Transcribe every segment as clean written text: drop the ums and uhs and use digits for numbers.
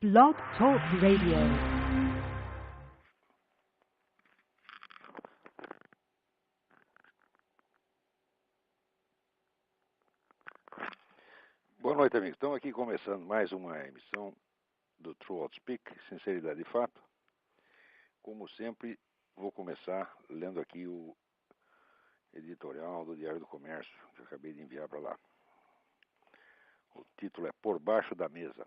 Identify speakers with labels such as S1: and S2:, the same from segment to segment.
S1: Blog Talk Radio.
S2: Boa noite, amigos. Estamos aqui começando mais uma emissão do True Outspeak, Sinceridade e Fato. Como sempre, vou começar lendo aqui o editorial do Diário do Comércio, que eu acabei de enviar para lá. O título é Por Baixo da Mesa.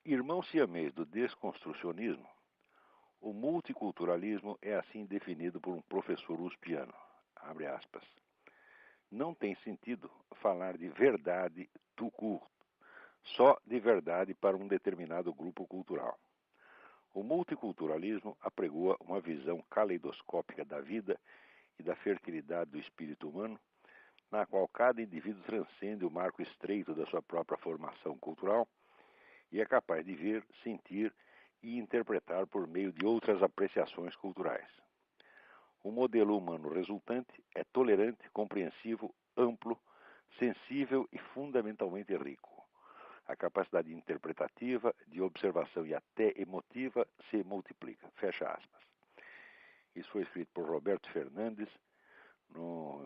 S2: Irmão siamês do desconstrucionismo, o multiculturalismo é assim definido por um professor uspiano. Abre aspas. Não tem sentido falar de verdade tout court, só de verdade para um determinado grupo cultural. O multiculturalismo apregoa uma visão caleidoscópica da vida e da fertilidade do espírito humano, na qual cada indivíduo transcende o marco estreito da sua própria formação cultural e é capaz de ver, sentir e interpretar por meio de outras apreciações culturais. O modelo humano resultante é tolerante, compreensivo, amplo, sensível e fundamentalmente rico. A capacidade interpretativa, de observação e até emotiva se multiplica. Fecha aspas. Isso foi escrito por Roberto Fernandes no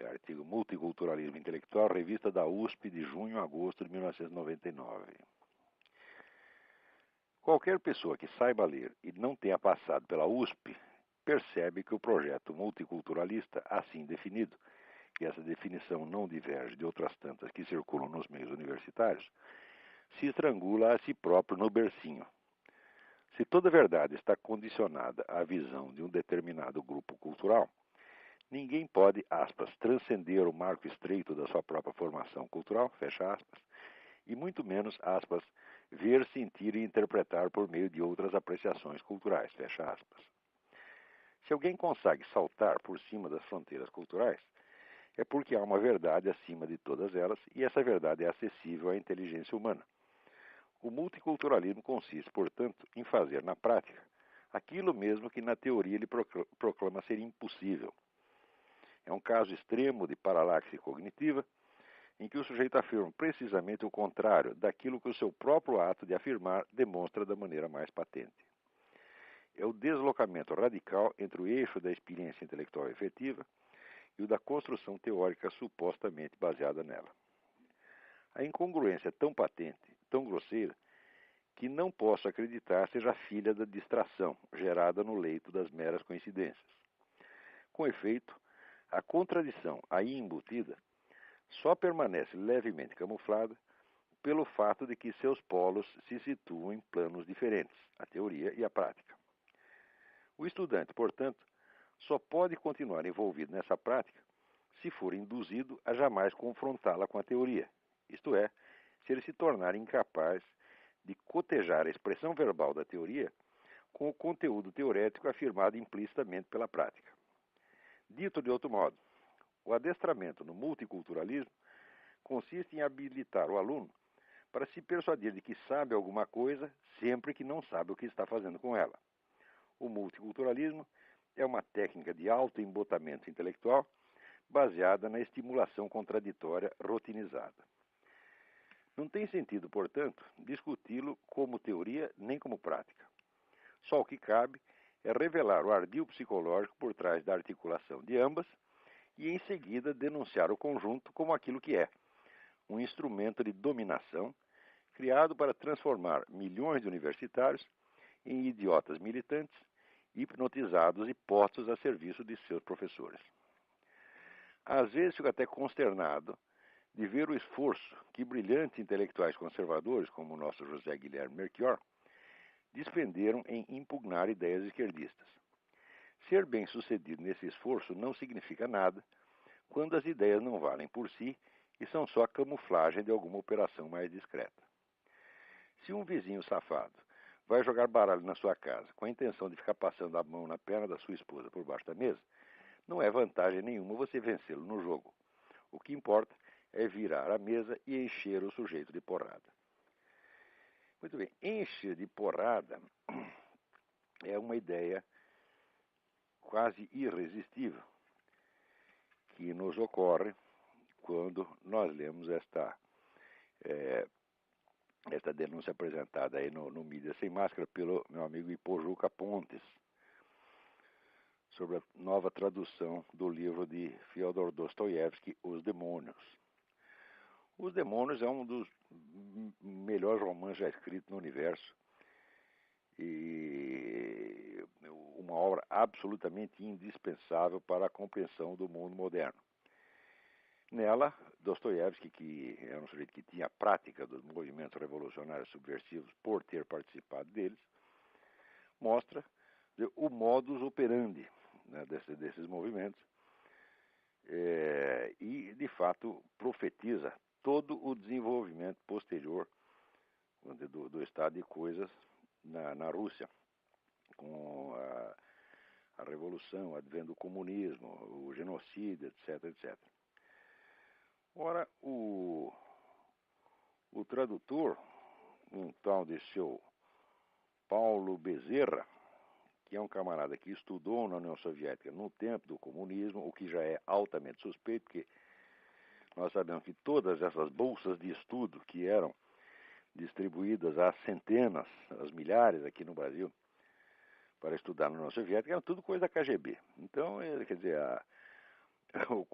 S2: artigo Multiculturalismo Intelectual, revista da USP de junho a agosto de 1999. Qualquer pessoa que saiba ler e não tenha passado pela USP percebe que o projeto multiculturalista, assim definido, e essa definição não diverge de outras tantas que circulam nos meios universitários, se estrangula a si próprio no bercinho. Se toda verdade está condicionada à visão de um determinado grupo cultural, ninguém pode, aspas, transcender o marco estreito da sua própria formação cultural, fecha aspas, e muito menos, aspas, ver, sentir e interpretar por meio de outras apreciações culturais, fecha aspas. Se alguém consegue saltar por cima das fronteiras culturais, é porque há uma verdade acima de todas elas e essa verdade é acessível à inteligência humana. O multiculturalismo consiste, portanto, em fazer na prática aquilo mesmo que na teoria ele proclama ser impossível. É um caso extremo de paralaxe cognitiva, em que o sujeito afirma precisamente o contrário daquilo que o seu próprio ato de afirmar demonstra da maneira mais patente. É o deslocamento radical entre o eixo da experiência intelectual efetiva e o da construção teórica supostamente baseada nela. A incongruência é tão patente, tão grosseira, que não posso acreditar seja filha da distração gerada no leito das meras coincidências. Com efeito, a contradição aí embutida só permanece levemente camuflada pelo fato de que seus polos se situam em planos diferentes, a teoria e a prática. O estudante, portanto, só pode continuar envolvido nessa prática se for induzido a jamais confrontá-la com a teoria, isto é, se ele se tornar incapaz de cotejar a expressão verbal da teoria com o conteúdo teorético afirmado implicitamente pela prática. Dito de outro modo, o adestramento no multiculturalismo consiste em habilitar o aluno para se persuadir de que sabe alguma coisa sempre que não sabe o que está fazendo com ela. O multiculturalismo é uma técnica de autoembotamento intelectual baseada na estimulação contraditória rotinizada. Não tem sentido, portanto, discuti-lo como teoria nem como prática. Só o que cabe é revelar o ardil psicológico por trás da articulação de ambas e, em seguida, denunciar o conjunto como aquilo que é, um instrumento de dominação criado para transformar milhões de universitários em idiotas militantes, hipnotizados e postos a serviço de seus professores. Às vezes fico até consternado de ver o esforço que brilhantes intelectuais conservadores, como o nosso José Guilherme Melchior, despenderam em impugnar ideias esquerdistas. Ser bem-sucedido nesse esforço não significa nada quando as ideias não valem por si e são só a camuflagem de alguma operação mais discreta. Se um vizinho safado vai jogar baralho na sua casa com a intenção de ficar passando a mão na perna da sua esposa por baixo da mesa, não é vantagem nenhuma você vencê-lo no jogo. O que importa é virar a mesa e encher o sujeito de porrada. Muito bem, encher de porrada é uma ideia quase irresistível que nos ocorre quando nós lemos esta denúncia apresentada aí no Mídia Sem Máscara pelo meu amigo Ipojuca Pontes, sobre a nova tradução do livro de Fyodor Dostoiévski, Os Demônios. Os Demônios é um dos melhores romances já escritos no universo e uma obra absolutamente indispensável para a compreensão do mundo moderno. Nela, Dostoiévski, que era um sujeito que tinha a prática dos movimentos revolucionários subversivos por ter participado deles, mostra o modus operandi, né, desses movimentos e, de fato, profetiza todo o desenvolvimento posterior do estado de coisas na Rússia, com a revolução, o advento do comunismo, o genocídio, etc, etc. Ora, o tradutor, um tal de seu Paulo Bezerra, que é um camarada que estudou na União Soviética no tempo do comunismo, o que já é altamente suspeito, porque nós sabemos que todas essas bolsas de estudo que eram distribuídas às centenas, às milhares aqui no Brasil, para estudar na União Soviética, eram tudo coisa da KGB. Então, quer dizer, o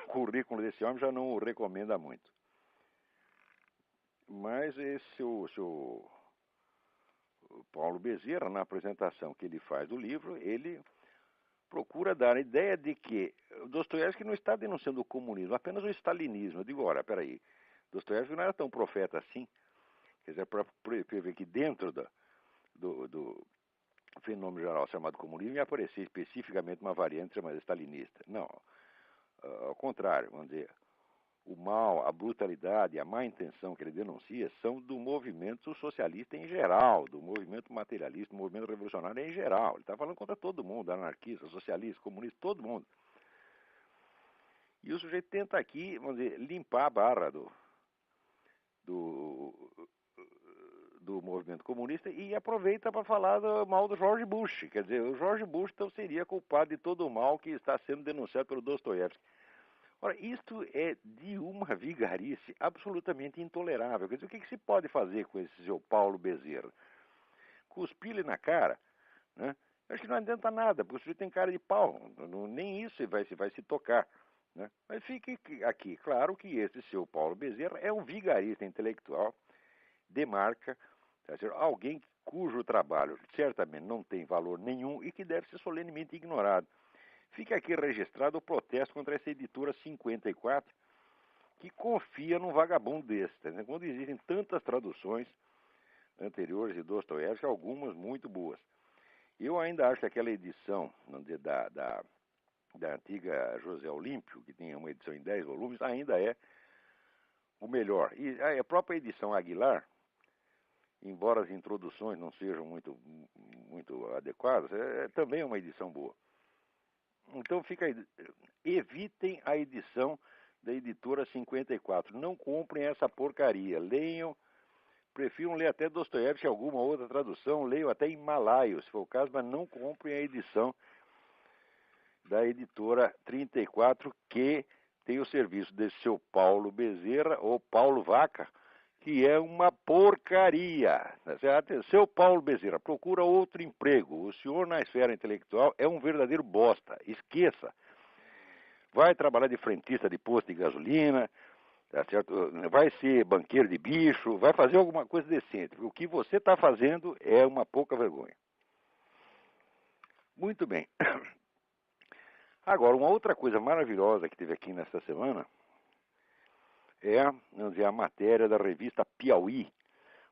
S2: currículo desse homem já não o recomenda muito. Mas esse o Paulo Bezerra, na apresentação que ele faz do livro, ele procura dar a ideia de que Dostoiévski não está denunciando o comunismo, apenas o stalinismo. Eu digo, ora, peraí, Dostoiévski não era tão profeta assim. Quer dizer, para prever que dentro do fenômeno geral chamado comunismo ia aparecer especificamente uma variante chamada stalinista. Não, ao contrário, vamos dizer, o mal, a brutalidade, a má intenção que ele denuncia são do movimento socialista em geral, do movimento materialista, do movimento revolucionário em geral. Ele está falando contra todo mundo, anarquista, socialista, comunista, todo mundo. E o sujeito tenta aqui, vamos dizer, limpar a barra do movimento comunista e aproveita para falar do mal do George Bush. Quer dizer, o George Bush então seria culpado de todo o mal que está sendo denunciado pelo Dostoiévski. Ora, isto é de uma vigarice absolutamente intolerável. Quer dizer, o que se pode fazer com esse seu Paulo Bezerra? Cuspir-lhe na cara, né? Acho que não adianta nada, porque o sujeito tem cara de pau, nem isso vai se tocar. Né? Mas fique aqui claro que esse seu Paulo Bezerra é um vigarista intelectual de marca, alguém cujo trabalho certamente não tem valor nenhum e que deve ser solenemente ignorado. Fica aqui registrado o protesto contra essa editora 54, que confia num vagabundo desse. Tá? Quando existem tantas traduções anteriores de Dostoiévski, algumas muito boas. Eu ainda acho que aquela edição, vamos dizer, da antiga José Olímpio, que tinha uma edição em 10 volumes, ainda é o melhor. E a própria edição Aguilar, embora as introduções não sejam muito adequadas, também é uma edição boa. Então evitem a edição da editora 54. Não comprem essa porcaria. Leiam, prefiram ler até Dostoiévski, alguma outra tradução, leiam até em malaio, se for o caso, mas não comprem a edição da editora 34, que tem o serviço desse seu Paulo Bezerra, ou Paulo Vaca, que é uma porcaria. Seu Paulo Bezerra, procura outro emprego. O senhor na esfera intelectual é um verdadeiro bosta. Esqueça. Vai trabalhar de frentista de posto de gasolina, tá certo? Vai ser banqueiro de bicho, vai fazer alguma coisa decente. O que você está fazendo é uma pouca vergonha. Muito bem. Agora, uma outra coisa maravilhosa que teve aqui nesta semana é, vamos dizer, a matéria da revista Piauí.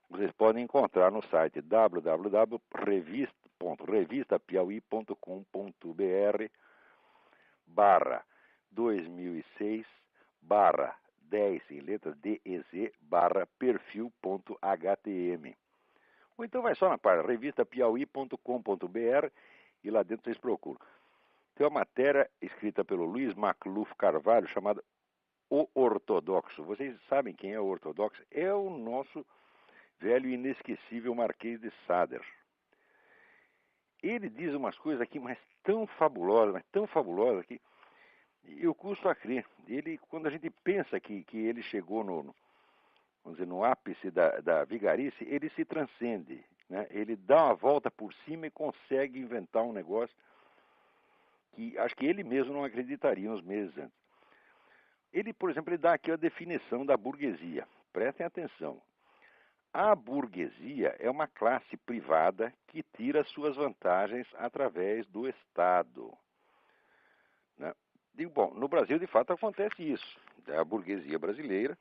S2: Vocês podem encontrar no site www.revistapiauí.com.br/2006/10 em letras DEZ/perfil.htm. Ou então vai só na página revistapiauí.com.br e lá dentro vocês procuram. Tem uma matéria escrita pelo Luiz Macluf Carvalho chamada O Ortodoxo. Vocês sabem quem é o Ortodoxo? É o nosso velho e inesquecível Marquês de Sade. Ele diz umas coisas aqui, mas tão fabulosas que eu custo a crer. Quando a gente pensa que ele chegou vamos dizer, no ápice da vigarice, ele se transcende, né? Ele dá uma volta por cima e consegue inventar um negócio que acho que ele mesmo não acreditaria uns meses antes. Ele, por exemplo, ele dá aqui a definição da burguesia. Prestem atenção. A burguesia é uma classe privada que tira suas vantagens através do Estado, né? Digo, bom, no Brasil, de fato, acontece isso. A burguesia brasileira,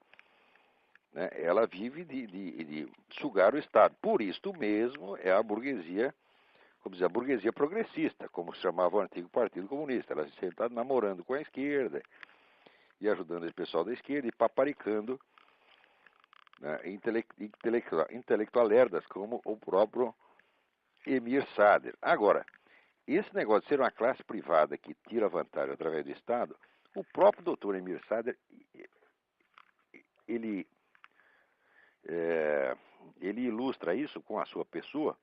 S2: né, ela vive de sugar o Estado. Por isto mesmo, é a burguesia, como dizer, a burguesia progressista, como se chamava o antigo Partido Comunista. Ela sempre está namorando com a esquerda e ajudando esse pessoal da esquerda e paparicando, né, intelectualerdas como o próprio Emir Sader. Agora, esse negócio de ser uma classe privada que tira vantagem através do Estado, o próprio doutor Emir Sader, ele ilustra isso com a sua pessoa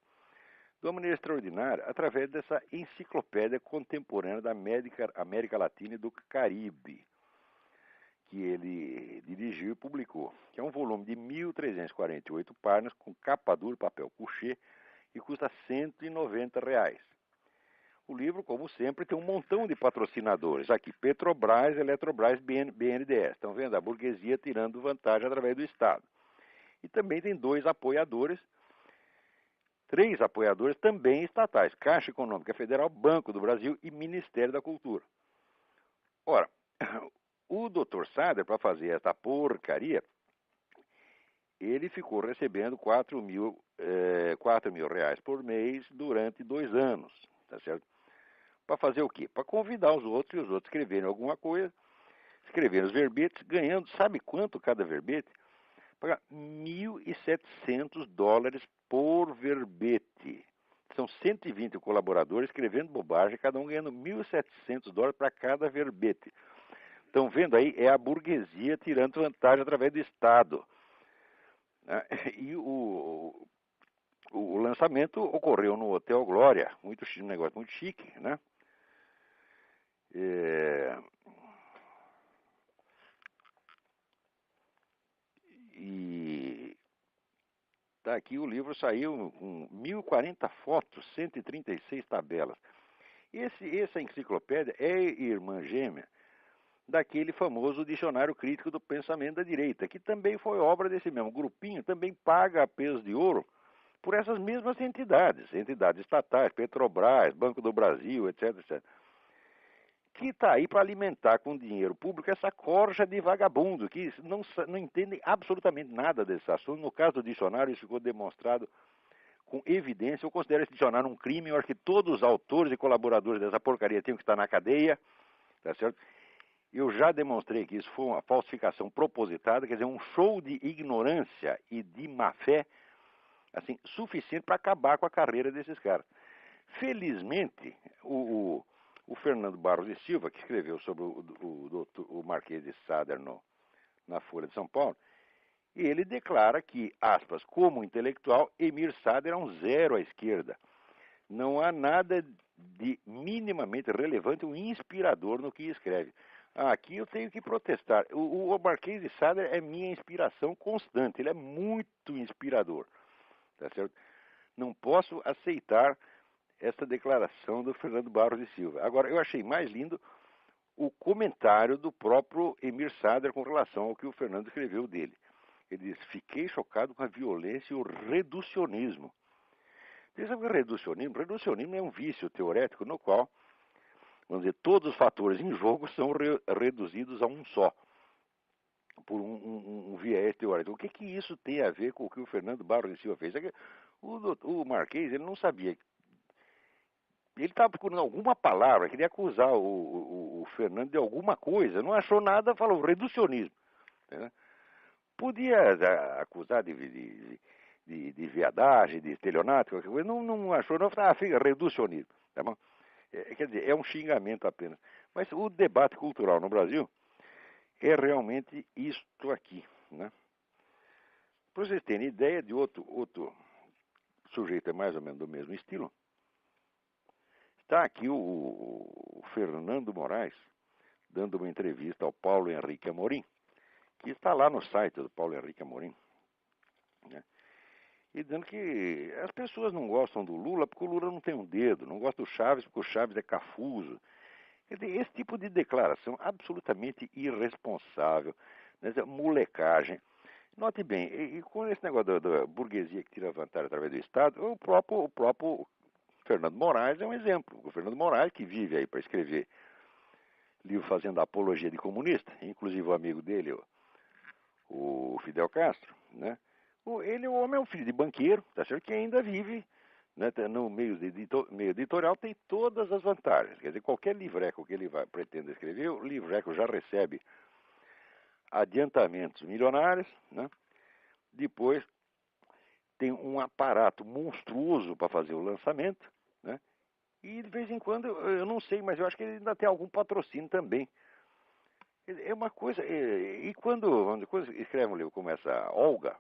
S2: de uma maneira extraordinária através dessa enciclopédia contemporânea da América Latina e do Caribe, que ele dirigiu e publicou, que é um volume de 1.348 páginas, com capa dura, papel couché, e custa R$ 190. O livro, como sempre, tem um montão de patrocinadores. Aqui, Petrobras, Eletrobras, BNDES. Estão vendo? A burguesia tirando vantagem através do Estado. E também tem três apoiadores também estatais: Caixa Econômica Federal, Banco do Brasil e Ministério da Cultura. Ora, o Dr. Sader, para fazer essa porcaria, ele ficou recebendo R$ 4.000 por mês durante 2 anos, tá certo? Para fazer o quê? Para convidar os outros e os outros escreverem alguma coisa, escreverem os verbetes, ganhando, sabe quanto cada verbete? Pagar $1.700 por verbete. São 120 colaboradores escrevendo bobagem, cada um ganhando $1.700 para cada verbete. Estão vendo aí? É a burguesia tirando vantagem através do Estado. E o lançamento ocorreu no Hotel Glória, um negócio muito chique, né? E tá aqui, o livro saiu com 1.040 fotos, 136 tabelas. Essa enciclopédia é irmã gêmea daquele famoso Dicionário Crítico do Pensamento da Direita, que também foi obra desse mesmo grupinho, também paga a peso de ouro por essas mesmas entidades estatais, Petrobras, Banco do Brasil, etc, etc, que está aí para alimentar com dinheiro público essa corja de vagabundo, que não entendem absolutamente nada desse assunto. No caso do dicionário, isso ficou demonstrado com evidência. Eu considero esse dicionário um crime. Eu acho que todos os autores e colaboradores dessa porcaria tinham que estar na cadeia, tá certo? Eu já demonstrei que isso foi uma falsificação propositada, quer dizer, um show de ignorância e de má-fé, assim, suficiente para acabar com a carreira desses caras. Felizmente, o Fernando Barros de Silva, que escreveu sobre o Marquês de Sader na Folha de São Paulo, ele declara que, aspas, como intelectual, Emir Sader é um zero à esquerda. Não há nada de minimamente relevante ou inspirador no que escreve. Aqui eu tenho que protestar. O Marquês de Sader é minha inspiração constante. Ele é muito inspirador. Tá certo? Não posso aceitar essa declaração do Fernando Barros de Silva. Agora, eu achei mais lindo o comentário do próprio Emir Sader com relação ao que o Fernando escreveu dele. Ele diz: fiquei chocado com a violência e o reducionismo. Você sabe o que é reducionismo? Reducionismo é um vício teorético no qual, vamos dizer, todos os fatores em jogo são reduzidos a um só, por um viés teórico. O que isso tem a ver com o que o Fernando Barros de Silva fez? O Marquês, ele não sabia. Ele estava procurando alguma palavra, queria acusar o Fernando de alguma coisa, não achou nada, falou reducionismo. Né? Podia acusar de viadagem, de estelionato, qualquer coisa, não achou, não, fica reducionismo. Tá bom? Quer dizer, é um xingamento apenas. Mas o debate cultural no Brasil é realmente isto aqui. Né? Para vocês terem ideia de outro sujeito, é mais ou menos do mesmo estilo, está aqui o Fernando Moraes, dando uma entrevista ao Paulo Henrique Amorim, que está lá no site do Paulo Henrique Amorim, né? E dizendo que as pessoas não gostam do Lula porque o Lula não tem um dedo, não gostam do Chaves porque o Chaves é cafuso. Quer dizer, esse tipo de declaração absolutamente irresponsável, né? Molecagem. Note bem, e com esse negócio da burguesia que tira vantagem através do Estado, o próprio Fernando Moraes é um exemplo. O Fernando Moraes, que vive aí para escrever livro fazendo apologia de comunista, inclusive o amigo dele, o Fidel Castro, né? O homem é um filho de banqueiro, tá certo? Que ainda vive, né, no meio editorial, tem todas as vantagens. Quer dizer, qualquer livreco que ele pretenda escrever, o livreco já recebe adiantamentos milionários, né? Depois tem um aparato monstruoso para fazer o lançamento, né? E de vez em quando, eu não sei, mas eu acho que ele ainda tem algum patrocínio também. É uma coisa. E quando escreve um livro como essa Olga,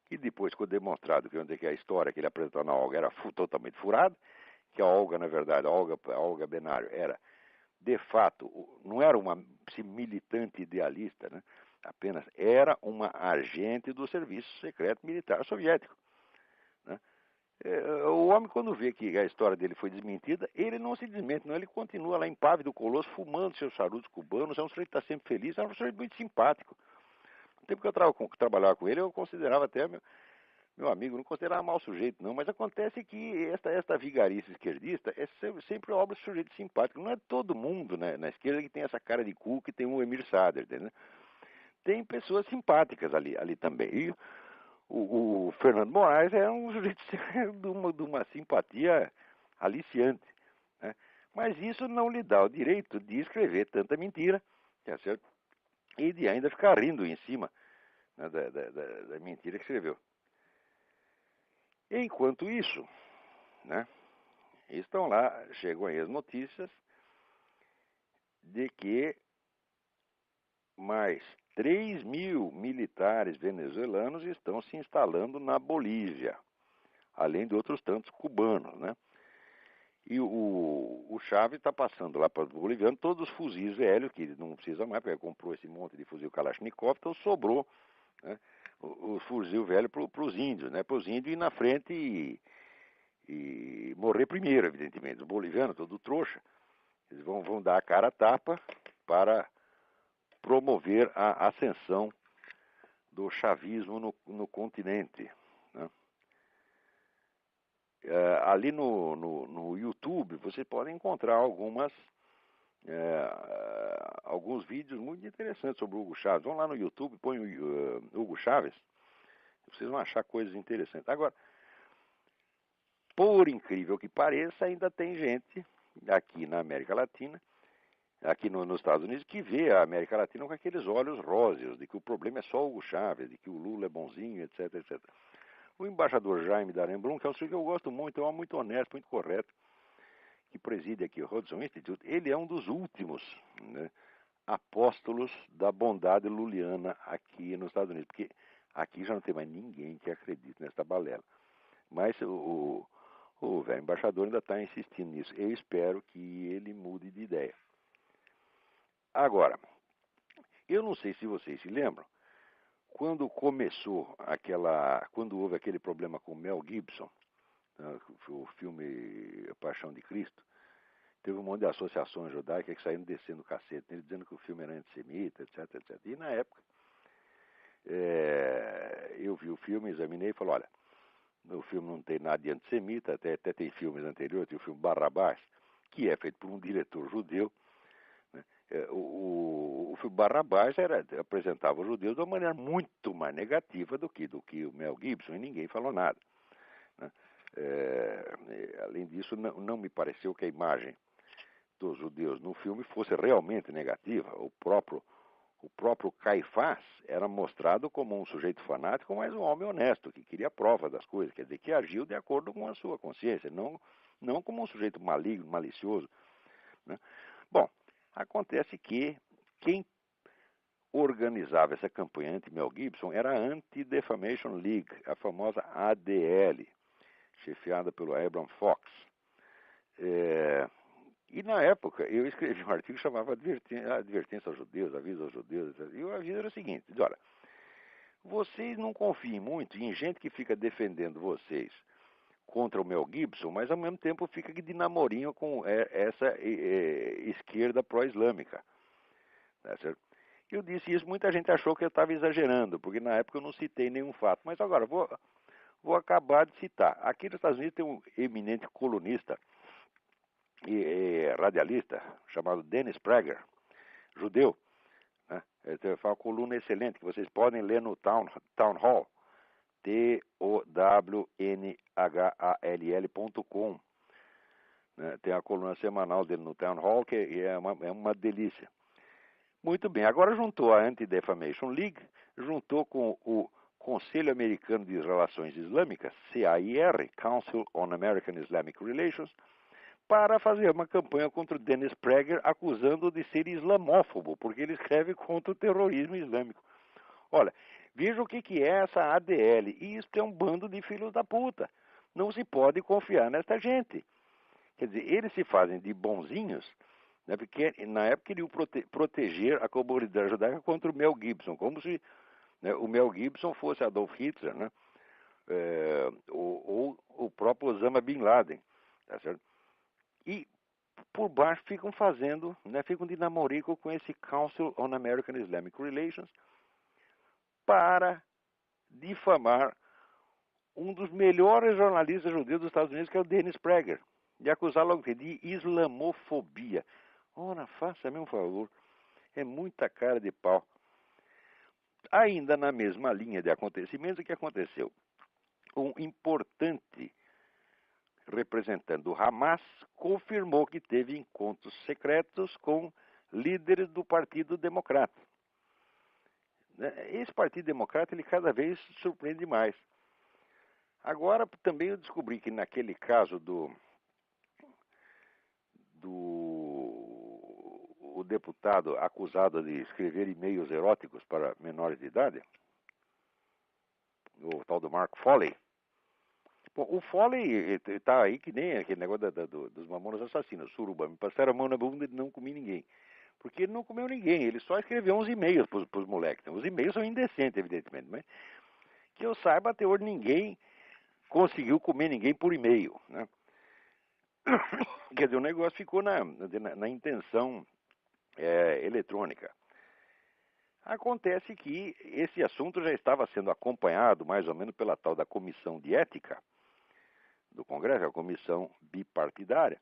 S2: que depois ficou demonstrado que a história que ele apresentou na Olga era totalmente furada, que a Olga, na verdade, a Olga Benário era, de fato, não era uma militante idealista, né? Apenas era uma agente do Serviço Secreto Militar Soviético, né? O homem, quando vê que a história dele foi desmentida, ele não se desmente, não. Ele continua lá impávido, colosso, fumando seus charutos cubanos. É um sujeito que está sempre feliz, é um sujeito muito simpático. No tempo que eu trabalhava com ele, eu considerava até meu amigo, não considerava mau sujeito, não. Mas acontece que esta vigarice esquerdista é sempre obra de sujeito simpático. Não é todo mundo, né, na esquerda que tem essa cara de cu que tem o Emir Sader, entendeu? Tem pessoas simpáticas ali também. E o Fernando Moraes é um sujeito de uma simpatia aliciante, né? Mas isso não lhe dá o direito de escrever tanta mentira, tá certo? E de ainda ficar rindo em cima, né, da mentira que escreveu. Enquanto isso, né, estão lá, chegam aí as notícias de que mais 3 mil militares venezuelanos estão se instalando na Bolívia, além de outros tantos cubanos, né? E o Chávez está passando lá para os bolivianos todos os fuzis velhos, que não precisa mais, porque ele comprou esse monte de fuzil Kalashnikov, então sobrou, né, o fuzil velho para os índios, né? Para os índios ir na frente e morrer primeiro, evidentemente. Os bolivianos, todo trouxa, eles vão dar a cara a tapa para promover a ascensão do chavismo no continente, né? Ali no YouTube você pode encontrar alguns vídeos muito interessantes sobre o Hugo Chávez. Vão lá no YouTube, põe o Hugo Chávez, vocês vão achar coisas interessantes. Agora, por incrível que pareça, ainda tem gente aqui na América Latina, aqui nos Estados Unidos, que vê a América Latina com aqueles olhos róseos, de que o problema é só o Hugo Chávez, de que o Lula é bonzinho, etc, etc. O embaixador Jaime Daremblum, que é um sujeito que eu gosto muito, é um homem muito honesto, muito correto, que preside aqui o Hudson Institute, ele é um dos últimos, né, apóstolos da bondade luliana aqui nos Estados Unidos, porque aqui já não tem mais ninguém que acredite nessa balela. Mas o velho embaixador ainda está insistindo nisso. Eu espero que ele mude de ideia. Agora, eu não sei se vocês se lembram, quando houve aquele problema com Mel Gibson, o filme A Paixão de Cristo, teve um monte de associações judaicas que saíram descendo o cacete nele, dizendo que o filme era antissemita, etc, etc. E na época, eu vi o filme, examinei e falei, olha, o filme não tem nada de antissemita, até tem filmes anteriores, tem o filme Barrabás, que é feito por um diretor judeu, né? O filme Barrabás apresentava os judeus de uma maneira muito mais negativa do que o Mel Gibson, e ninguém falou nada, né? Além disso, não me pareceu que a imagem dos judeus no filme fosse realmente negativa. O próprio Caifás era mostrado como um sujeito fanático, mas um homem honesto, que queria prova das coisas, quer dizer, que agiu de acordo com a sua consciência, não como um sujeito maligno, malicioso, né? Bom, acontece que quem organizava essa campanha anti-Mel Gibson era a Anti-Defamation League, a famosa ADL, chefiada pelo Abraham Fox. E na época eu escrevi um artigo que chamava Advertência aos Judeus, Aviso aos Judeus, e o aviso era o seguinte, olha, vocês não confiem muito em gente que fica defendendo vocês contra o Mel Gibson, mas ao mesmo tempo fica de namorinho com essa esquerda pró-islâmica. Tá certo? Eu disse isso, muita gente achou que eu estava exagerando, porque na época eu não citei nenhum fato. Mas agora, vou acabar de citar. Aqui nos Estados Unidos tem um eminente colunista e radialista chamado Dennis Prager, judeu. Né? Ele faz uma coluna excelente que vocês podem ler no Town Hall, TOWNHALL.com. Né? Tem a coluna semanal dele no Town Hall, que é uma delícia. Muito bem, agora juntou a Anti-Defamation League, juntou com o Conselho Americano de Relações Islâmicas, CAIR, Council on American Islamic Relations, para fazer uma campanha contra o Dennis Prager, acusando-o de ser islamófobo, porque ele escreve contra o terrorismo islâmico. Olha, veja o que é essa ADL. Isso é um bando de filhos da puta. Não se pode confiar nesta gente. Quer dizer, eles se fazem de bonzinhos, né, porque na época queriam proteger a comunidade judaica contra o Mel Gibson, como se, né, o Mel Gibson fosse Adolf Hitler, né, ou o próprio Osama Bin Laden. Tá certo? E por baixo ficam fazendo, né, ficam de namorico com esse Council on American Islamic Relations para difamar um dos melhores jornalistas judeus dos Estados Unidos, que é o Dennis Prager, de acusá-lo de islamofobia. Ora, faça-me um favor, é muita cara de pau. Ainda na mesma linha de acontecimentos, o que aconteceu? Um importante representante do Hamas confirmou que teve encontros secretos com líderes do Partido Democrata. Esse Partido Democrata, ele cada vez surpreende mais. Agora, também eu descobri que naquele caso do o deputado acusado de escrever e-mails eróticos para menores de idade, o tal do Mark Foley. Bom, o Foley está aí que nem aquele negócio dos mamonas assassinos, suruba. Me passaram a mão na bunda e não comi ninguém. Porque ele não comeu ninguém, ele só escreveu uns e-mails para os moleques. Os e-mails são indecentes, evidentemente, mas que eu saiba, até hoje ninguém conseguiu comer ninguém por e-mail, né? Quer dizer, o negócio ficou na intenção eletrônica. Acontece que esse assunto já estava sendo acompanhado mais ou menos pela tal da Comissão de Ética do Congresso, a comissão bipartidária,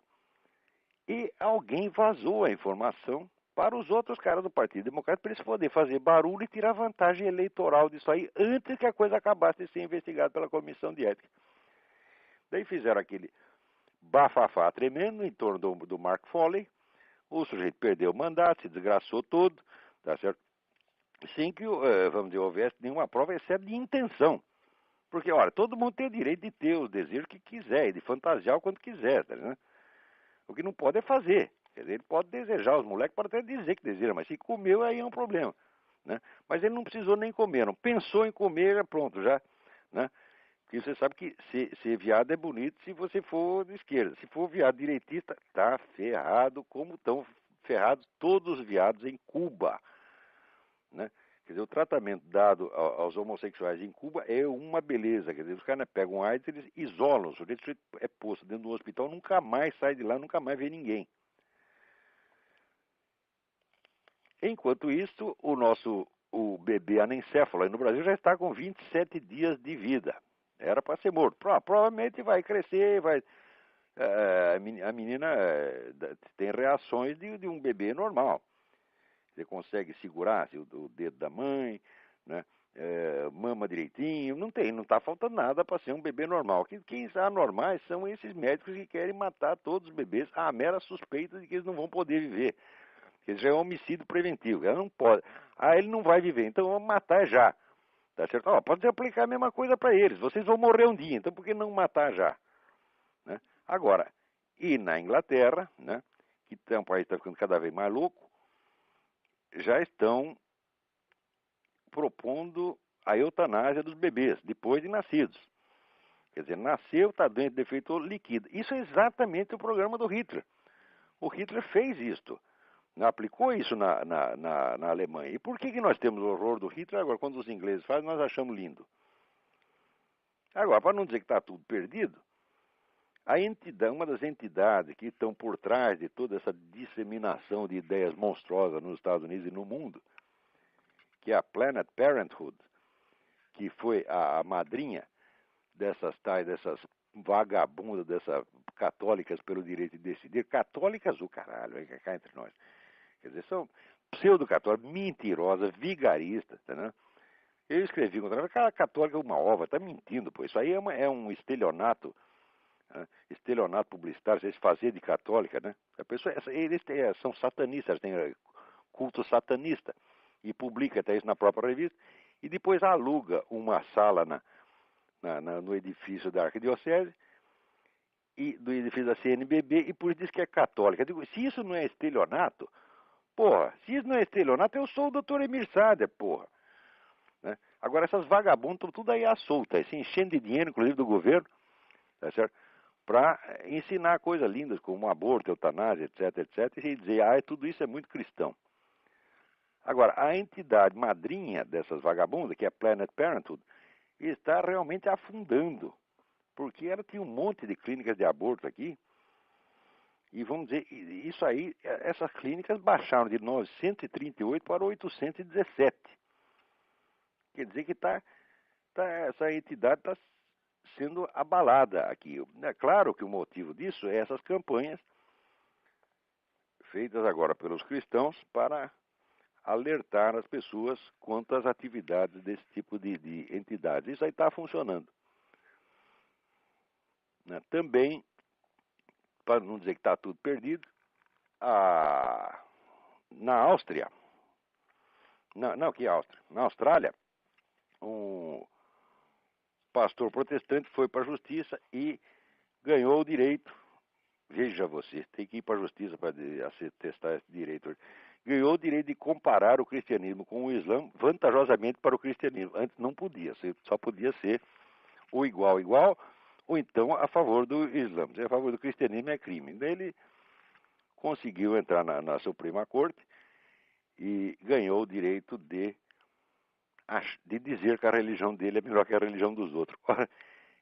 S2: e alguém vazou a informação para os outros caras do Partido Democrata para eles poderem fazer barulho e tirar vantagem eleitoral disso aí antes que a coisa acabasse de ser investigada pela Comissão de Ética. Daí fizeram aquele bafafá tremendo em torno do Mark Foley, o sujeito perdeu o mandato, se desgraçou todo, tá certo? Sem que, vamos dizer, houvesse nenhuma prova, exceto de intenção. Porque, olha, todo mundo tem o direito de ter os desejos que quiser, e de fantasiar o quanto quiser, tá, né? O que não pode é fazer. Quer dizer, ele pode desejar, os moleques podem até dizer que deseja, mas se comeu, aí é um problema, né? Mas ele não precisou nem comer, não pensou em comer, pronto, já, né? Porque você sabe que ser viado é bonito se você for de esquerda. Se for viado direitista, tá ferrado, como estão ferrados todos os viados em Cuba, né? Quer dizer, o tratamento dado aos homossexuais em Cuba é uma beleza. Quer dizer, os caras pegam AIDS, eles isolam. O sujeito é posto dentro do hospital, nunca mais sai de lá, nunca mais vê ninguém. Enquanto isso, o bebê anencéfalo aí no Brasil já está com 27 dias de vida. Era para ser morto. Provavelmente vai crescer, a menina tem reações de um bebê normal. Você consegue segurar o dedo da mãe, né? Mama direitinho, não está faltando nada para ser um bebê normal. Quem anormais são esses médicos que querem matar todos os bebês à mera suspeita de que eles não vão poder viver. Que já é um homicídio preventivo, ela não pode. Ele não vai viver, então vamos matar já. Tá certo? Pode aplicar a mesma coisa para eles, vocês vão morrer um dia, então por que não matar já? Né? Agora, e na Inglaterra, né, que é um país que está ficando cada vez mais louco, já estão propondo a eutanásia dos bebês, depois de nascidos. Quer dizer, nasceu, está doente, defeituoso, liquida. Isso é exatamente o programa do Hitler. O Hitler fez isto. Aplicou isso na Alemanha. E por que nós temos o horror do Hitler agora, quando os ingleses fazem, nós achamos lindo? Agora, para não dizer que está tudo perdido, a entidade, uma das entidades que estão por trás de toda essa disseminação de ideias monstruosas nos Estados Unidos e no mundo, que é a Planned Parenthood, que foi a madrinha dessas vagabundas, dessas católicas pelo direito de decidir, católicas o caralho, cá entre nós. Quer dizer, são pseudo-católicas, mentirosas, vigaristas, entendeu? Eu escrevi contra ela, aquela católica é uma ova, está mentindo, pô. Isso aí é um estelionato, né? Estelionato publicitário, eles fazer de católica, né? A pessoa, eles são satanistas, têm culto satanista, e publica até isso na própria revista, e depois aluga uma sala no edifício da Arquidiocese, e do edifício da CNBB, e por isso diz que é católica. Eu digo, se isso não é estelionato, porra, se isso não é estelionato, eu sou o doutor Emir Sader, porra. Né? Agora, essas vagabundas estão tudo aí à solta, se enchendo de dinheiro, inclusive do governo, tá certo? Para ensinar coisas lindas como aborto, eutanásia, etc, etc, e dizer, tudo isso é muito cristão. Agora, a entidade madrinha dessas vagabundas, que é a Planned Parenthood, está realmente afundando, porque ela tinha um monte de clínicas de aborto aqui, e vamos dizer, isso aí, essas clínicas baixaram de 938 para 817. Quer dizer que essa entidade está sendo abalada aqui. É claro que o motivo disso é essas campanhas feitas agora pelos cristãos para alertar as pessoas quanto às atividades desse tipo de entidades. Isso aí está funcionando. Né? Também, para não dizer que está tudo perdido, na Áustria, que Áustria? Na Austrália, um pastor protestante foi para a justiça e ganhou o direito. Veja você, tem que ir para a justiça para testar esse direito. Ganhou o direito de comparar o cristianismo com o Islã vantajosamente para o cristianismo. Antes não podia, só podia ser ou igual, ou então a favor do Islã. Se é a favor do cristianismo é crime. Daí ele conseguiu entrar na Suprema Corte e ganhou o direito de dizer que a religião dele é melhor que a religião dos outros. Ora,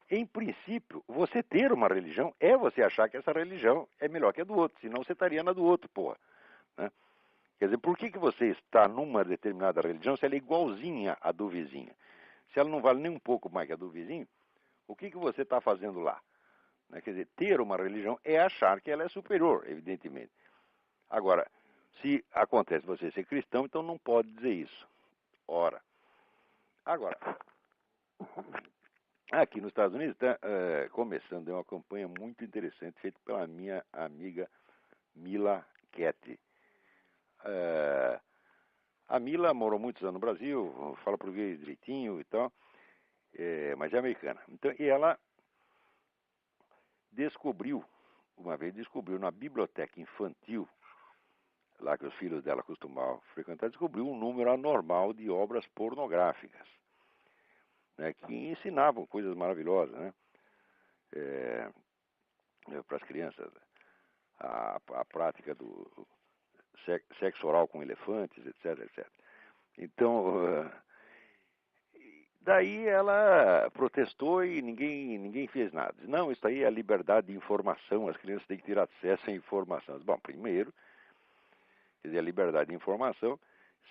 S2: em princípio, você ter uma religião é você achar que essa religião é melhor que a do outro, senão você estaria na do outro, porra. Né? Quer dizer, por que você está numa determinada religião se ela é igualzinha à do vizinho? Se ela não vale nem um pouco mais que a do vizinho, o que você está fazendo lá? Né? Quer dizer, ter uma religião é achar que ela é superior, evidentemente. Agora, se acontece você ser cristão, então não pode dizer isso. Ora, agora, aqui nos Estados Unidos está começando uma campanha muito interessante feita pela minha amiga Mila Ketty. A Mila morou muitos anos no Brasil, fala português direitinho e tal, mas é americana. Então, e ela uma vez descobriu na biblioteca infantil, lá que os filhos dela costumavam frequentar, descobriu um número anormal de obras pornográficas, né, que ensinavam coisas maravilhosas, né, para as crianças, a prática do sexo oral com elefantes, etc, etc. Então, daí ela protestou e ninguém fez nada. Não, isso aí é a liberdade de informação, as crianças têm que ter acesso à informação. Bom, primeiro, quer dizer, a liberdade de informação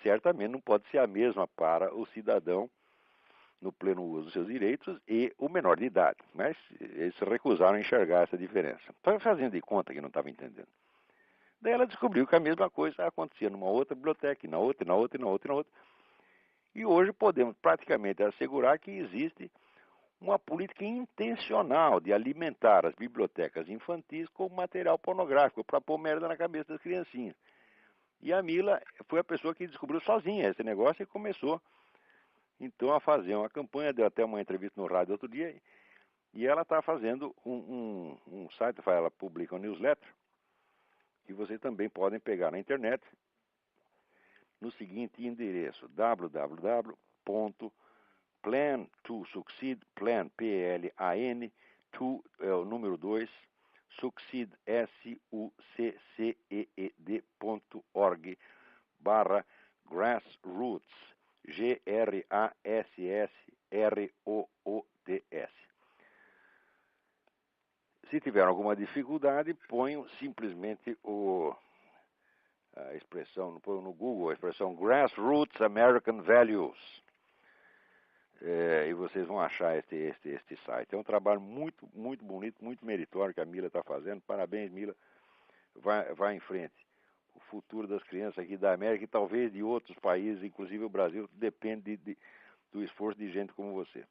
S2: certamente não pode ser a mesma para o cidadão no pleno uso dos seus direitos e o menor de idade. Mas eles se recusaram a enxergar essa diferença. Estava fazendo de conta que não estava entendendo. Daí ela descobriu que a mesma coisa acontecia numa outra biblioteca, e na outra, e na outra, e na outra, e na outra. E hoje podemos praticamente assegurar que existe uma política intencional de alimentar as bibliotecas infantis com material pornográfico para pôr merda na cabeça das criancinhas. E a Mila foi a pessoa que descobriu sozinha esse negócio e começou então a fazer uma campanha. Deu até uma entrevista no rádio outro dia, e ela está fazendo um site, ela publica um newsletter, que vocês também podem pegar na internet, no seguinte endereço, www.plan2succeed, plan, P-L-A-N, to, é o número 2, Succeed, succeed.org/grassroots, GRASSROOTS. Se tiver alguma dificuldade, ponham simplesmente a expressão, põe no Google a expressão Grassroots American Values. E vocês vão achar este site. É um trabalho muito, muito bonito, muito meritório que a Mila está fazendo. Parabéns, Mila. Vai em frente. O futuro das crianças aqui da América e talvez de outros países, inclusive o Brasil, depende do esforço de gente como você.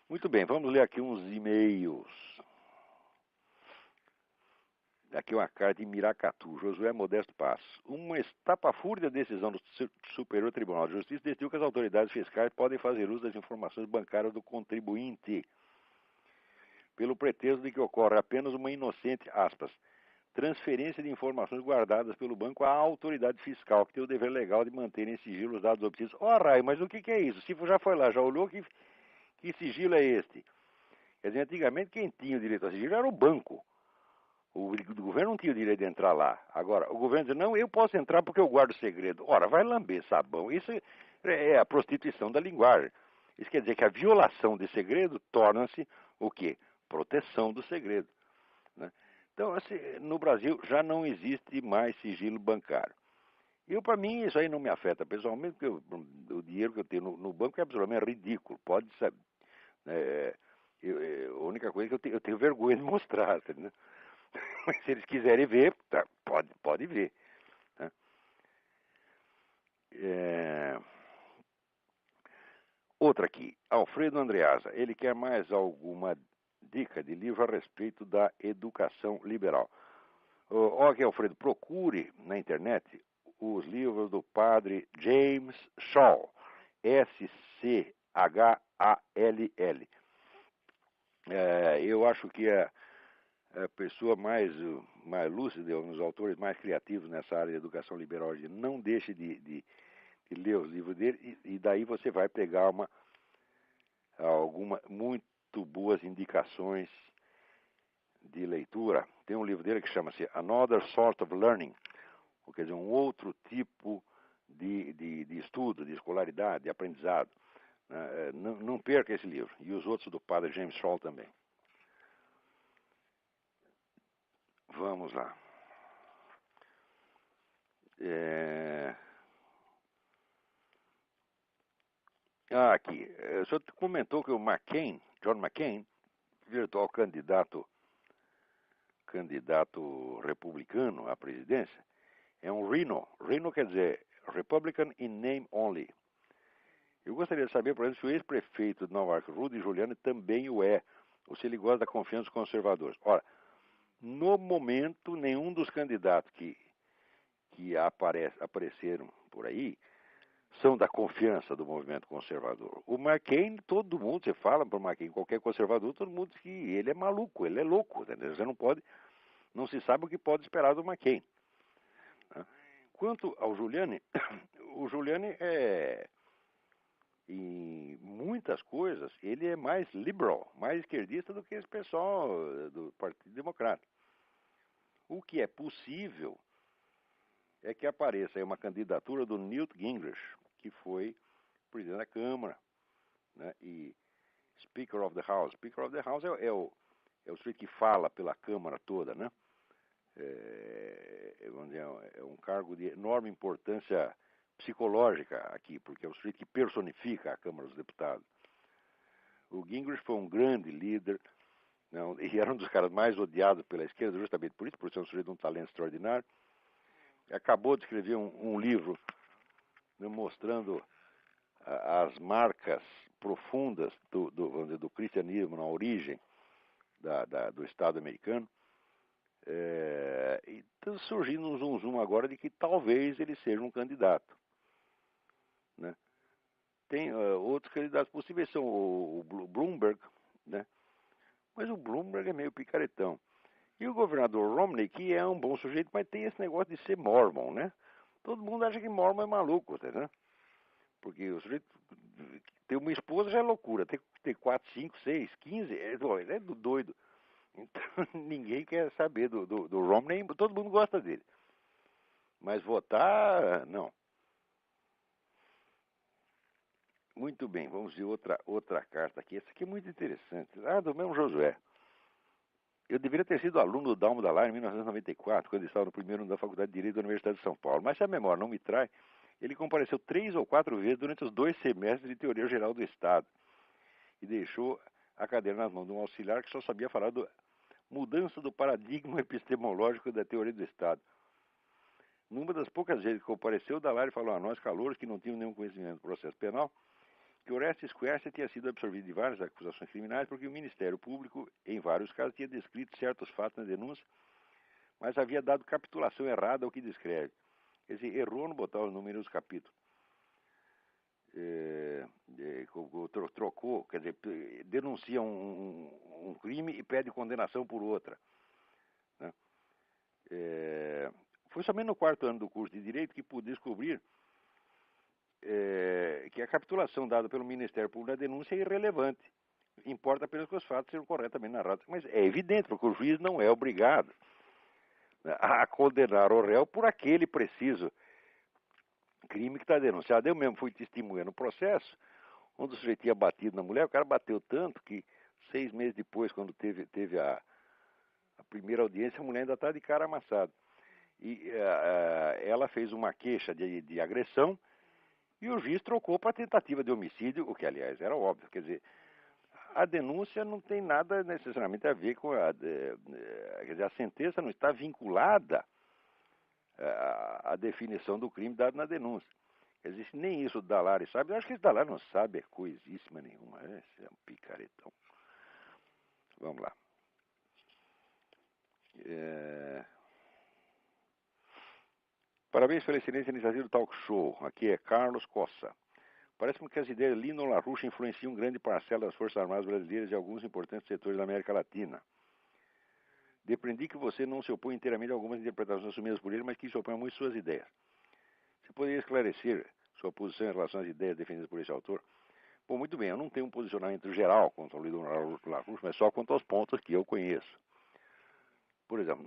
S2: Muito bem, vamos ler aqui uns e-mails. Aqui uma carta de Miracatu, Josué Modesto Passos. Uma estapafúrdia decisão do Superior Tribunal de Justiça decidiu que as autoridades fiscais podem fazer uso das informações bancárias do contribuinte, pelo pretexto de que ocorre apenas uma inocente, aspas, transferência de informações guardadas pelo banco à autoridade fiscal, que tem o dever legal de manter em sigilo os dados obtidos. Rai, mas o que é isso? Se já foi lá, já olhou, que sigilo é este? Quer dizer, antigamente quem tinha o direito a sigilo era o banco. O governo não tinha o direito de entrar lá. Agora, o governo diz, não, eu posso entrar porque eu guardo segredo. Ora, vai lamber sabão. Isso é a prostituição da linguagem. Isso quer dizer que a violação de segredo torna-se o quê? Proteção do segredo. Né? Então, assim, no Brasil já não existe mais sigilo bancário. Para mim, isso aí não me afeta pessoalmente, porque o dinheiro que eu tenho no banco é absolutamente ridículo. Pode saber. A única coisa é que eu tenho vergonha de mostrar, né? Mas se eles quiserem ver, tá, pode ver. Tá? Outra aqui, Alfredo Andreasa. Ele quer mais alguma dica de livro a respeito da educação liberal. Aqui, Alfredo, procure na internet os livros do padre James Schall, Schall. Eu acho que a pessoa mais lúcida, um dos autores mais criativos nessa área de educação liberal, não deixe de ler os livros dele, e daí você vai pegar algumas muito boas indicações de leitura. Tem um livro dele que chama-se Another Sort of Learning, quer dizer, um outro tipo de estudo, de escolaridade, de aprendizado. Não perca esse livro, e os outros do padre James Schall também. Vamos lá. Aqui. O senhor comentou que o John McCain, virtual candidato republicano à presidência, é um Rhino. Rhino quer dizer Republican in name only. Eu gostaria de saber, por exemplo, se o ex-prefeito de Nova York, Rudy Giuliani, também o é, ou se ele gosta da confiança dos conservadores. Ora, no momento, nenhum dos candidatos que apareceram por aí são da confiança do movimento conservador. O McCain, todo mundo, você fala para o McCain, qualquer conservador, todo mundo diz que ele é maluco, ele é louco. Entendeu? Você não se sabe o que pode esperar do McCain. Quanto ao Giuliani, o Giuliani em muitas coisas, ele é mais liberal, mais esquerdista do que esse pessoal do Partido Democrata. O que é possível é que apareça aí uma candidatura do Newt Gingrich, que foi presidente da Câmara, né, e Speaker of the House. Speaker of the House é o sujeito que fala pela Câmara toda, né? Vamos dizer, é um cargo de enorme importância psicológica aqui, porque é o sujeito que personifica a Câmara dos Deputados. O Gingrich foi um grande líder, não, e era um dos caras mais odiados pela esquerda, justamente por isso, por ser um sujeito de um talento extraordinário. Acabou de escrever um livro, né, mostrando as marcas profundas do cristianismo na origem do Estado americano. E está surgindo um zum agora de que talvez ele seja um candidato. Né? Tem outros candidatos possíveis, são o Bloomberg, né? Mas o Bloomberg é meio picaretão. E o governador Romney, que é um bom sujeito, mas tem esse negócio de ser mormon, né? Todo mundo acha que mormon é maluco, né? Porque o sujeito ter uma esposa já é loucura. Ter 4, 5, 6, 15, ele é doido. Então, ninguém quer saber do Romney, todo mundo gosta dele. Mas votar, não. Muito bem, vamos ver outra carta aqui. Essa aqui é muito interessante. Ah, do mesmo Josué. Eu deveria ter sido aluno do Dalmo da Lara em 1994, quando estava no primeiro ano da Faculdade de Direito da Universidade de São Paulo. Mas se a memória não me trai, ele compareceu 3 ou 4 vezes durante os 2 semestres de Teoria Geral do Estado e deixou a cadeira nas mãos de um auxiliar que só sabia falar da mudança do paradigma epistemológico da teoria do Estado. Numa das poucas vezes que compareceu, o Dalari falou a nós, calouros, que não tinham nenhum conhecimento do processo penal, que Orestes Quercia tinha sido absorvido de várias acusações criminais porque o Ministério Público, em vários casos, tinha descrito certos fatos na denúncia, mas havia dado capitulação errada ao que descreve. Quer dizer, errou no botar os números dos capítulos. Trocou, quer dizer, denuncia um crime e pede condenação por outra. Né? Foi somente no 4º ano do curso de Direito que pude descobrir que a capitulação dada pelo Ministério Público na denúncia é irrelevante. Importa apenas que os fatos sejam corretamente narrados. Mas é evidente, porque o juiz não é obrigado, né, a condenar o réu por aquele preciso crime que está denunciado. Eu mesmo fui testemunha no processo, onde o sujeito tinha batido na mulher, o cara bateu tanto que 6 meses depois, quando teve a primeira audiência, a mulher ainda está de cara amassada. E ela fez uma queixa de agressão e o juiz trocou para tentativa de homicídio, o que, aliás, era óbvio. Quer dizer, a denúncia não tem nada necessariamente a ver com quer dizer, a sentença não está vinculada à definição do crime dado na denúncia. Quer dizer, nem isso o Dalari sabe. Eu acho que esse Dalari não sabe coisíssima nenhuma. Esse é um picaretão. Vamos lá. Parabéns pela excelente iniciativa do Talk Show. Aqui é Carlos Cossa. Parece-me que as ideias de Lino LaRouche influenciam grande parcela das Forças Armadas brasileiras e alguns importantes setores da América Latina. Depreendi que você não se opõe inteiramente a algumas interpretações assumidas por ele, mas que se opõe a muitas suas ideias. Você poderia esclarecer sua posição em relação às ideias defendidas por esse autor? Bom, muito bem, eu não tenho um posicionamento geral contra o Lino LaRouche, mas só quanto aos pontos que eu conheço. Por exemplo,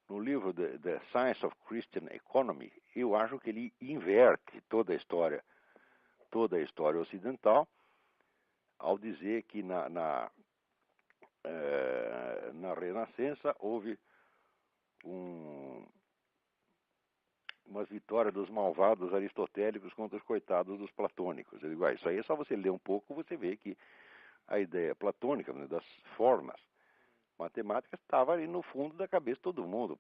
S2: no livro The Science of Christian Economy, eu acho que ele inverte toda a história ocidental, ao dizer que na Renascença houve umas vitórias dos malvados aristotélicos contra os coitados dos platônicos. Eu digo, isso aí é só você ler um pouco, você vê que a ideia platônica, né, das formas matemáticas, estava ali no fundo da cabeça de todo mundo.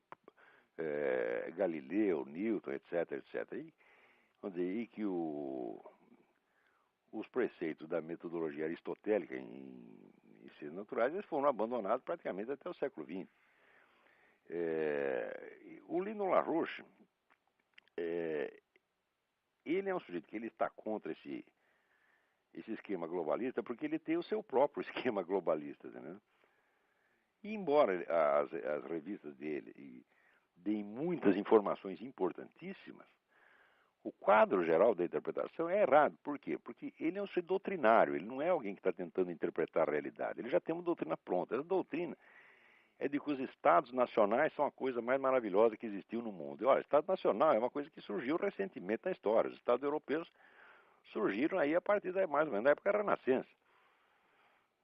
S2: Galileu, Newton, etc, etc. E que os preceitos da metodologia aristotélica em ciências naturais eles foram abandonados praticamente até o século XX. O Lino LaRouche, ele é um sujeito que ele está contra esse esquema globalista porque ele tem o seu próprio esquema globalista, né? E embora as revistas dele deem muitas informações importantíssimas, o quadro geral da interpretação é errado. Por quê? Porque ele é um ser doutrinário, ele não é alguém que está tentando interpretar a realidade. Ele já tem uma doutrina pronta. Essa doutrina é de que os estados nacionais são a coisa mais maravilhosa que existiu no mundo. E olha, Estado nacional é uma coisa que surgiu recentemente na história. Os estados europeus surgiram aí a partir mais ou menos da época da Renascença.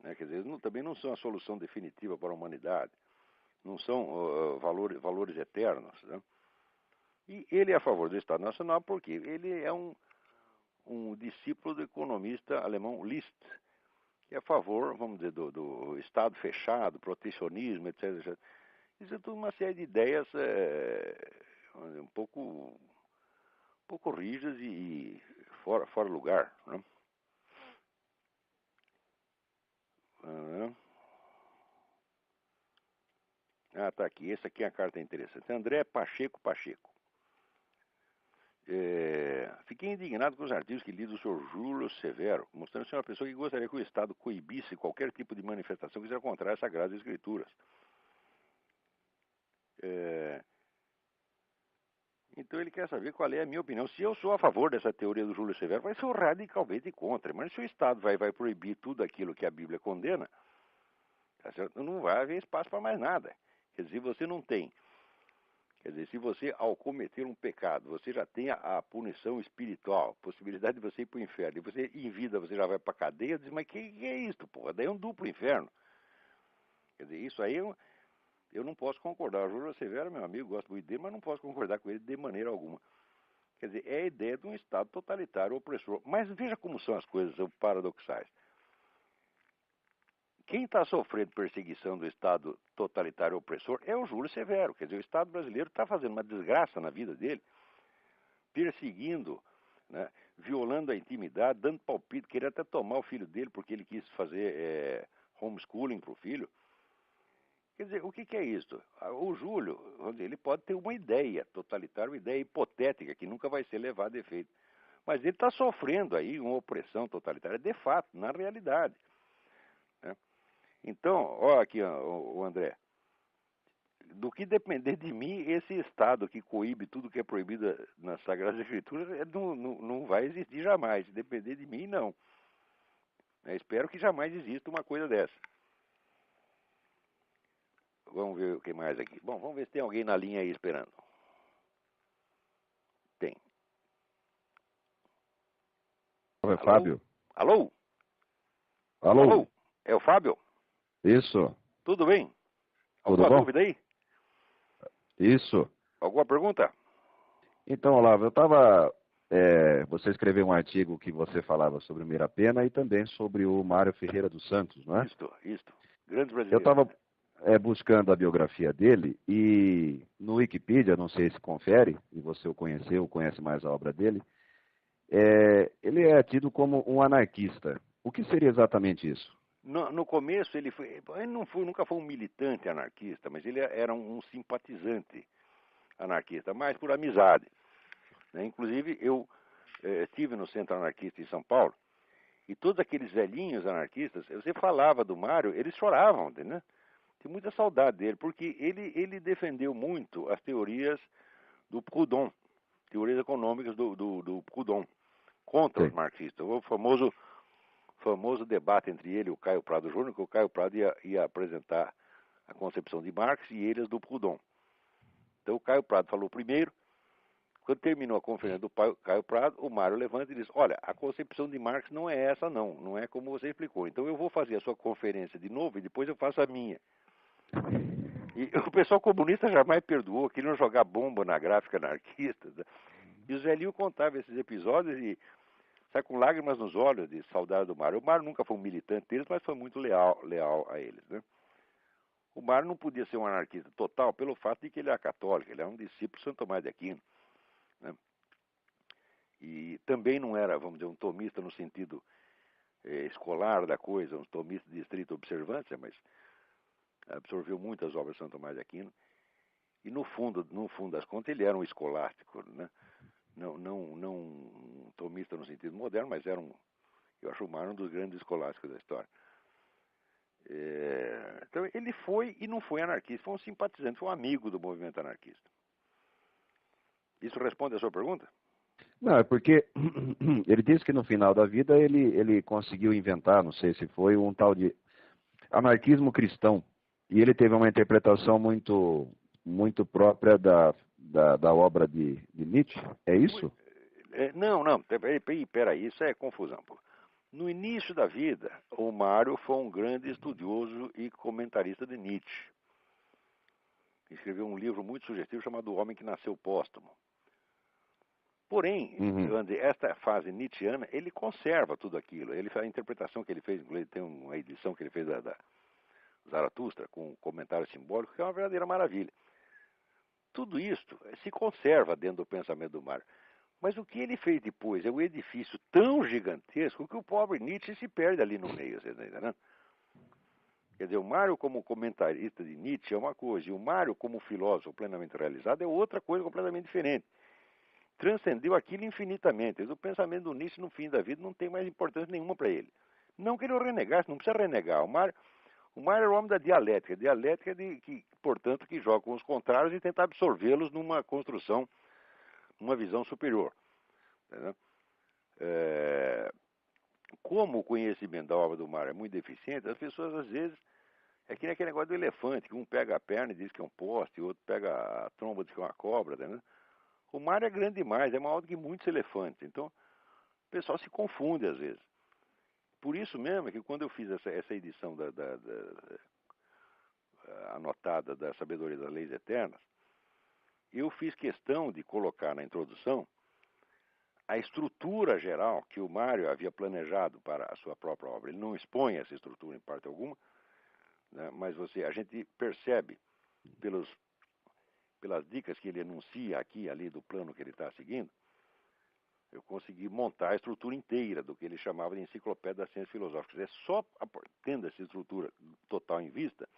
S2: Né? Quer dizer, eles também não são a solução definitiva para a humanidade. Não são valores eternos, né? E ele é a favor do Estado Nacional porque ele é um discípulo do economista alemão Liszt, que é a favor, vamos dizer, do Estado fechado, protecionismo, etc, etc. Isso é tudo uma série de ideias um pouco rígidas e fora lugar, né? Tá aqui. Essa aqui é a carta interessante. André Pacheco. Fiquei indignado com os artigos que li do Sr. Júlio Severo, mostrando ser uma pessoa que gostaria que o Estado coibisse qualquer tipo de manifestação que seja contrária às Sagradas Escrituras. Então ele quer saber qual é a minha opinião. Se eu sou a favor dessa teoria do Júlio Severo, vai ser radicalmente contra. Mas se o Estado vai proibir tudo aquilo que a Bíblia condena, não vai haver espaço para mais nada. Quer dizer, você não tem. Quer dizer, se você, ao cometer um pecado, você já tem a punição espiritual, possibilidade de você ir para o inferno, e você, em vida, você já vai para a cadeia, diz, mas que é isso, porra? Daí é um duplo inferno. Quer dizer, isso aí eu não posso concordar. O Júlio Severo, meu amigo, gosto muito dele, mas não posso concordar com ele de maneira alguma. Quer dizer, é a ideia de um Estado totalitário opressor. Mas veja como são as coisas, são paradoxais. Quem está sofrendo perseguição do Estado totalitário opressor é o Júlio Severo. Quer dizer, o Estado brasileiro está fazendo uma desgraça na vida dele, perseguindo, né, violando a intimidade, dando palpite, queria até tomar o filho dele porque ele quis fazer homeschooling para o filho. Quer dizer, o que é isso? O Júlio, vamos dizer, ele pode ter uma ideia totalitária, uma ideia hipotética, que nunca vai ser levada a efeito. Mas ele está sofrendo aí uma opressão totalitária, de fato, na realidade. Né? Então, olha aqui, o André, do que depender de mim, esse Estado que coíbe tudo que é proibido nas Sagradas Escrituras não vai existir jamais. Se depender de mim, não. Eu espero que jamais exista uma coisa dessa. Vamos ver o que mais aqui. Bom, vamos ver se tem alguém na linha aí esperando. Tem.
S1: É Fábio.
S2: Alô?
S1: Alô?
S2: Alô? É o Fábio?
S1: Isso.
S2: Tudo bem?
S1: Tudo
S2: Alguma
S1: bom?
S2: dúvida aí?
S1: Isso.
S2: Alguma pergunta?
S1: Então, Olavo, você escreveu um artigo que você falava sobre o Mirapena e também sobre o Mário Ferreira dos Santos, não é?
S2: Isto. Grandes
S1: Eu
S2: brasileiros.
S1: estava buscando a biografia dele e no Wikipedia, não sei se confere, e você o conheceu, conhece mais a obra dele, ele é tido como um anarquista. O que seria exatamente isso?
S2: No começo ele nunca foi um militante anarquista, mas ele era um simpatizante anarquista, mais por amizade. Né? Inclusive, eu estive no Centro Anarquista em São Paulo, e todos aqueles velhinhos anarquistas, você falava do Mário, eles choravam, né? Tem muita saudade dele, porque ele defendeu muito as teorias do Proudhon, teorias econômicas do Proudhon, contra os
S1: Sim.
S2: marxistas. O famoso debate entre ele e o Caio Prado Júnior, que o Caio Prado ia apresentar a concepção de Marx e eles do Proudhon. Então o Caio Prado falou primeiro. Quando terminou a conferência do Caio Prado, o Mário levanta e diz, olha, a concepção de Marx não é essa não é como você explicou. Então eu vou fazer a sua conferência de novo e depois eu faço a minha. E o pessoal comunista jamais perdoou, queriam jogar bomba na gráfica anarquista. Né? E o Zelinho contava esses episódios e sai com lágrimas nos olhos de saudade do Mário. O Mário nunca foi um militante deles, mas foi muito leal a eles. Né? O Mário não podia ser um anarquista total pelo fato de que ele era católico, ele era um discípulo de Santo Tomás de Aquino. Né? E também não era, vamos dizer, um tomista no sentido escolar da coisa, um tomista de estrita observância, mas absorveu muitas obras de Santo Tomás de Aquino. E no fundo das contas, ele era um escolástico, né? Não um tomista no sentido moderno, mas eu acho o Mário um dos grandes escolásticos da história. Então ele foi e não foi anarquista, foi um simpatizante, foi um amigo do movimento anarquista. Isso responde a sua pergunta?
S1: Não, é porque ele disse que no final da vida ele conseguiu inventar, não sei se foi, um tal de anarquismo cristão. E ele teve uma interpretação muito própria da obra de Nietzsche. É isso?
S2: Não, peraí, isso é confusão. Pô. No início da vida, o Mário foi um grande estudioso e comentarista de Nietzsche. Escreveu um livro muito sugestivo chamado O Homem que Nasceu Póstumo. Porém, esta fase nietzschiana, ele conserva tudo aquilo. A interpretação que ele fez, tem uma edição que ele fez da Zaratustra, com um comentário simbólico, que é uma verdadeira maravilha. Tudo isso se conserva dentro do pensamento do Mário. Mas o que ele fez depois é um edifício tão gigantesco que o pobre Nietzsche se perde ali no meio, você está entendendo? Quer dizer, o Mário como comentarista de Nietzsche é uma coisa, e o Mário como filósofo plenamente realizado é outra coisa completamente diferente. Transcendeu aquilo infinitamente. O pensamento do Nietzsche no fim da vida não tem mais importância nenhuma para ele. Não que ele o renegasse, não precisa renegar. O Mário era o homem da dialética. Dialética portanto, que joga com os contrários e tenta absorvê-los numa construção, numa visão superior. Entendeu? Como o conhecimento da obra do Mário é muito deficiente, as pessoas às vezes É que nem aquele negócio do elefante, que um pega a perna e diz que é um poste, o outro pega a tromba e diz que é uma cobra, tá vendo? O mar é grande demais, é maior do que muitos elefantes. Então, o pessoal se confunde às vezes. Por isso mesmo é que quando eu fiz essa edição anotada da Sabedoria das Leis Eternas, eu fiz questão de colocar na introdução a estrutura geral que o Mário havia planejado para a sua própria obra. Ele não expõe essa estrutura em parte alguma, né, mas a gente percebe pelas dicas que ele enuncia aqui e ali do plano que ele está seguindo, eu consegui montar a estrutura inteira do que ele chamava de enciclopédia das ciências filosóficas. É só tendo essa estrutura total em vista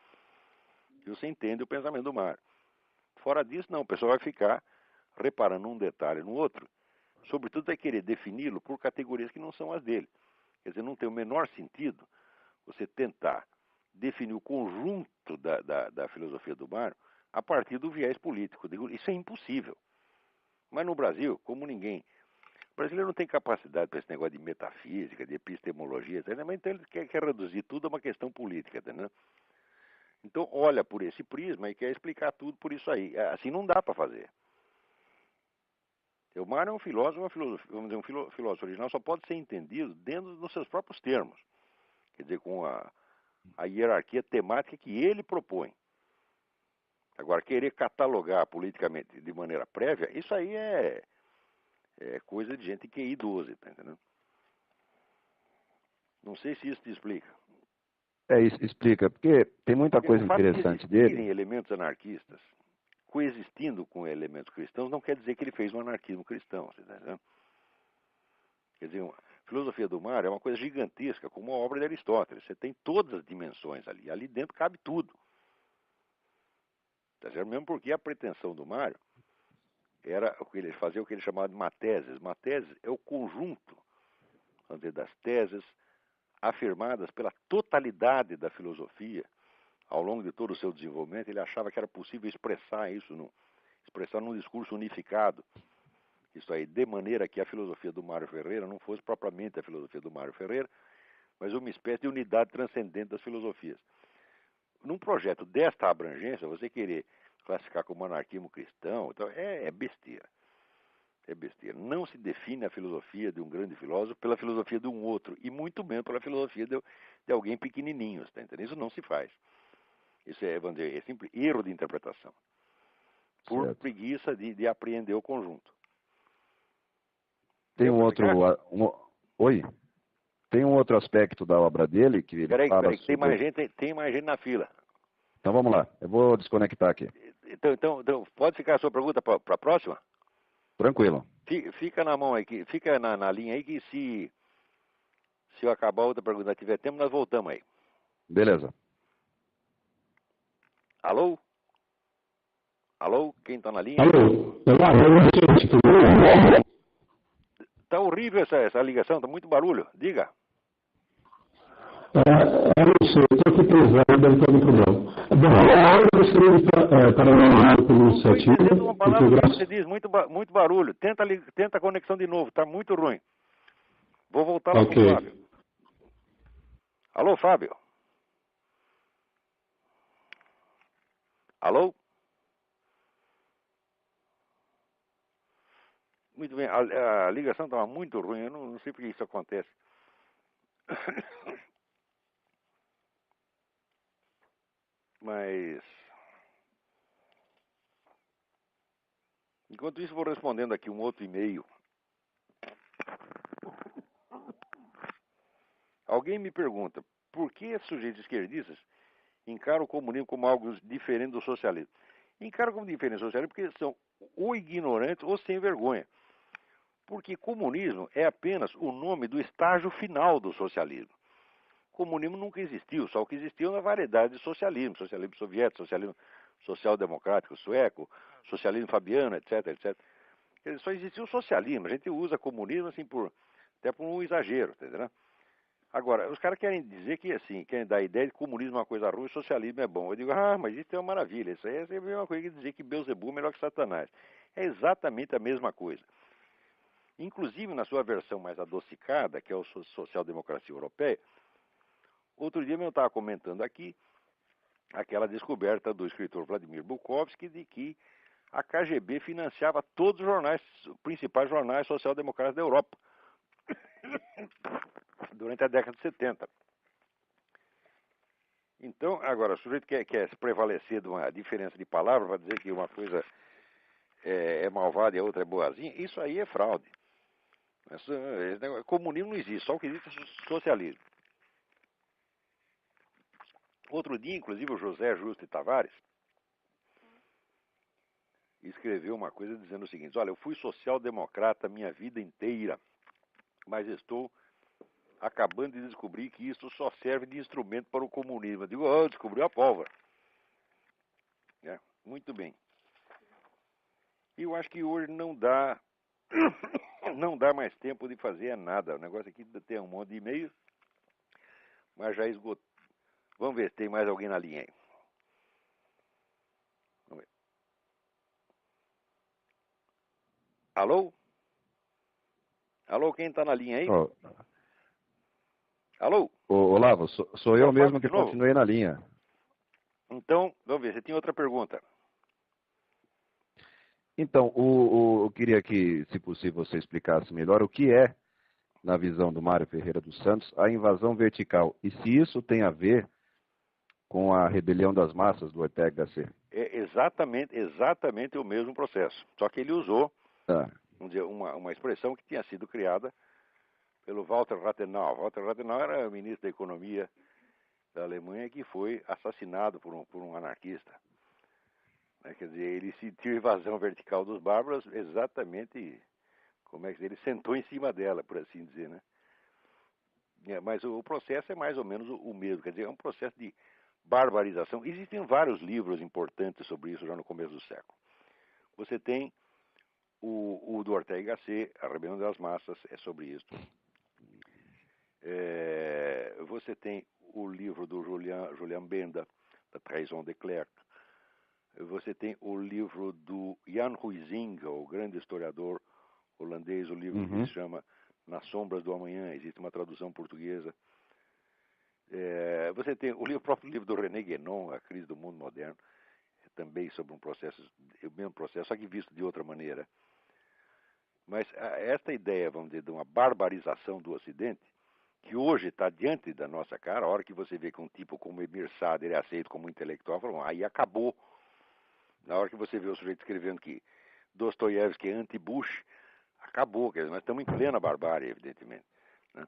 S2: que você entende o pensamento do Mário. Fora disso, não, o pessoal vai ficar reparando um detalhe no outro, sobretudo vai querer defini-lo por categorias que não são as dele. Quer dizer, não tem o menor sentido você tentar definir o conjunto da filosofia do Mário a partir do viés político. Isso é impossível. Mas no Brasil, como ninguém... O brasileiro não tem capacidade para esse negócio de metafísica, de epistemologia, entendeu? Mas então ele quer reduzir tudo a uma questão política, entendeu? Então olha por esse prisma e quer explicar tudo por isso aí. Assim não dá para fazer. O Mário é um filósofo, vamos dizer, um filósofo original só pode ser entendido dentro dos seus próprios termos. Quer dizer, com a hierarquia temática que ele propõe. Agora, querer catalogar politicamente de maneira prévia, isso aí é coisa de gente que é idosa, tá entendendo? Não sei se isso te explica.
S1: Isso explica, porque tem muita
S2: Porque
S1: coisa
S2: o fato de
S1: interessante
S2: existirem
S1: dele.
S2: elementos anarquistas coexistindo com elementos cristãos não quer dizer que ele fez um anarquismo cristão, você tá entendendo? Quer dizer, a filosofia do Mário é uma coisa gigantesca, como a obra de Aristóteles. Você tem todas as dimensões ali. Ali dentro cabe tudo. Tá certo? Mesmo porque a pretensão do Mário era fazer o que ele chamava de mateses. Mateses é o conjunto, vamos dizer, das teses afirmadas pela totalidade da filosofia ao longo de todo o seu desenvolvimento. Ele achava que era possível expressar isso, expressar num discurso unificado. Isso aí, de maneira que a filosofia do Mário Ferreira não fosse propriamente a filosofia do Mário Ferreira, mas uma espécie de unidade transcendente das filosofias. Num projeto desta abrangência, você querer classificar como anarquismo cristão, então, é besteira. É besteira. Não se define a filosofia de um grande filósofo pela filosofia de um outro, e muito menos pela filosofia de alguém pequenininho, tá entendendo? Isso não se faz. Isso vamos dizer, é simples erro de interpretação. Por
S1: Certo.
S2: preguiça de apreender o conjunto.
S1: Tem
S2: Deu
S1: um
S2: pra
S1: outro.
S2: explicar?
S1: Oi? Tem um outro aspecto da obra dele que ele
S2: Peraí,
S1: fala
S2: tem
S1: sobre.
S2: mais gente na fila.
S1: Então vamos lá, eu vou desconectar aqui.
S2: Então pode ficar a sua pergunta para a próxima?
S1: Tranquilo.
S2: Fica na mão aí, fica na linha aí que se eu acabar a outra pergunta e tiver tempo, nós voltamos aí.
S1: Beleza.
S2: Alô? Alô? Quem está na linha?
S3: Alô? Olá,
S2: Tá horrível essa ligação, tá muito barulho. Diga.
S3: eu não sei, estou aqui pesado, deve ter algum problema. Bom, eu gostaria de parabenizar pela
S2: Não estou
S3: iniciativa.
S2: entendendo uma palavra que você diz, muito barulho. Tenta a conexão de novo, tá muito ruim. Vou voltar lá pro
S3: Ok.
S2: Fábio. Alô, Fábio? Alô? Muito bem, a ligação estava muito ruim, eu não sei por que isso acontece. Mas, enquanto isso, vou respondendo aqui um outro e-mail. Alguém me pergunta, por que sujeitos esquerdistas encaram o comunismo como algo diferente do socialismo? Encaram como diferente do socialismo porque são ou ignorantes ou sem vergonha. Porque comunismo é apenas o nome do estágio final do socialismo. Comunismo nunca existiu, só o que existiu na variedade de socialismo. Socialismo soviético, socialismo social-democrático sueco, socialismo fabiano, etc, etc. Quer dizer, só existiu o socialismo. A gente usa comunismo assim até por um exagero, entendeu? Agora, os caras querem dizer que, assim, querem dar a ideia de que comunismo é uma coisa ruim e socialismo é bom. Eu digo, mas isso é uma maravilha. Isso aí é a mesma coisa que dizer que Beelzebub é melhor que Satanás. É exatamente a mesma coisa. Inclusive, na sua versão mais adocicada, que é a social-democracia europeia, outro dia eu estava comentando aqui aquela descoberta do escritor Vladimir Bukovsky de que a KGB financiava todos os jornais, os principais jornais social-democratas da Europa, durante a década de 70. Então, agora, o sujeito quer se prevalecer de uma diferença de palavras para dizer que uma coisa é malvada e a outra é boazinha, isso aí é fraude. Comunismo não existe, só o que existe é socialismo. Outro dia, inclusive, o José Justo Tavares escreveu uma coisa dizendo o seguinte: olha, eu fui social-democrata minha vida inteira, mas estou acabando de descobrir que isso só serve de instrumento para o comunismo. Eu digo, descobriu a pólvora. Muito bem. E eu acho que hoje não dá mais tempo de fazer nada. O negócio aqui tem um monte de e-mails, mas já esgotou. Vamos ver se tem mais alguém na linha aí. Vamos ver. Alô? Alô, quem está na linha aí?
S1: Oh.
S2: Alô?
S1: Olavo, sou eu mesmo que continuei na linha.
S2: Então, vamos ver, você tinha outra pergunta.
S1: Então, eu queria que, se possível, você explicasse melhor o que é, na visão do Mário Ferreira dos Santos, a invasão vertical. E se isso tem a ver com a rebelião das massas do Ortega Gasset.
S2: É exatamente o mesmo processo. Só que ele usou vamos dizer, uma expressão que tinha sido criada pelo Walter Rathenau. Walter Rathenau era ministro da Economia da Alemanha que foi assassinado por um anarquista. Quer dizer, ele sentiu invasão vertical dos bárbaros exatamente, ele sentou em cima dela, por assim dizer, né? Mas o processo é mais ou menos o mesmo, quer dizer, é um processo de barbarização. Existem vários livros importantes sobre isso já no começo do século. Você tem o do Ortega Gasset, A Rebelião das Massas, é sobre isso. Você tem o livro do Julian Benda, da Trahison de Klerk. Você tem o livro do Jan Huizinga, o grande historiador holandês, o livro que se chama Nas Sombras do Amanhã, existe uma tradução portuguesa. Você tem o próprio livro do René Guénon, A Crise do Mundo Moderno, também sobre o mesmo processo, só que visto de outra maneira. Mas esta ideia, vamos dizer, de uma barbarização do Ocidente, que hoje está diante da nossa cara, a hora que você vê que um tipo como Emir Sader é aceito como intelectual, fala, aí acabou. Na hora que você vê o sujeito escrevendo que Dostoiévski é anti-Bush, acabou. Quer dizer, nós estamos em plena barbárie, evidentemente. Né?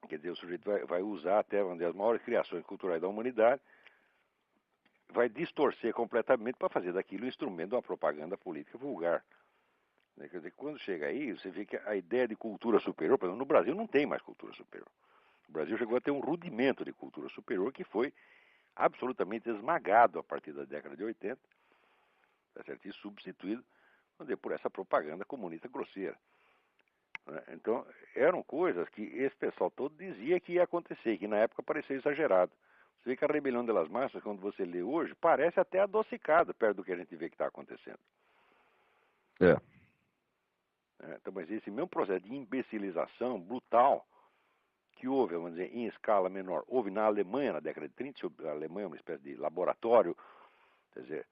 S2: Quer dizer, o sujeito vai usar até vamos dizer, as maiores criações culturais da humanidade, vai distorcer completamente para fazer daquilo um instrumento de uma propaganda política vulgar. Quer dizer, quando chega aí, você vê que a ideia de cultura superior, por exemplo, no Brasil não tem mais cultura superior. O Brasil chegou a ter um rudimento de cultura superior que foi absolutamente esmagado a partir da década de 80, tá certo? E substituído por essa propaganda comunista grosseira. Então, eram coisas que esse pessoal todo dizia que ia acontecer, que na época parecia exagerado. Você vê que a rebelião das massas, quando você lê hoje, parece até adocicada perto do que a gente vê que está acontecendo. Então, mas esse mesmo processo de imbecilização brutal que houve, vamos dizer, em escala menor, houve na Alemanha na década de 30, a Alemanha é uma espécie de laboratório, quer dizer,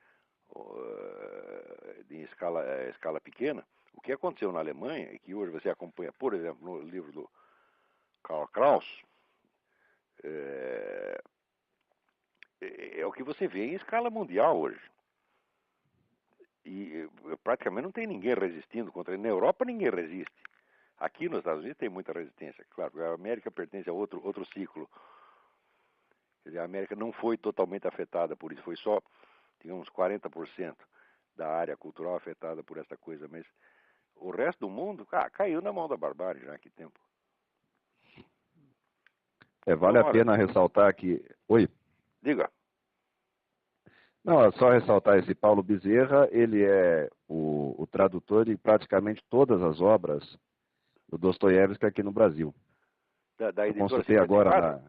S2: em escala pequena. O que aconteceu na Alemanha, e que hoje você acompanha, por exemplo, no livro do Karl Kraus, é o que você vê em escala mundial hoje. E praticamente não tem ninguém resistindo contra ele. Na Europa ninguém resiste. Aqui nos Estados Unidos tem muita resistência. Claro, a América pertence a outro ciclo. Quer dizer, a América não foi totalmente afetada por isso. Foi só, digamos, 40% da área cultural afetada por essa coisa. Mas o resto do mundo caiu na mão da barbárie já há que tempo.
S1: Vale a pena ressaltar que... Oi?
S2: Diga.
S1: Não, é só ressaltar esse Paulo Bezerra, ele é o tradutor de praticamente todas as obras do Dostoiévski aqui no Brasil.
S2: Da editora
S1: consultei
S2: 54?
S1: Agora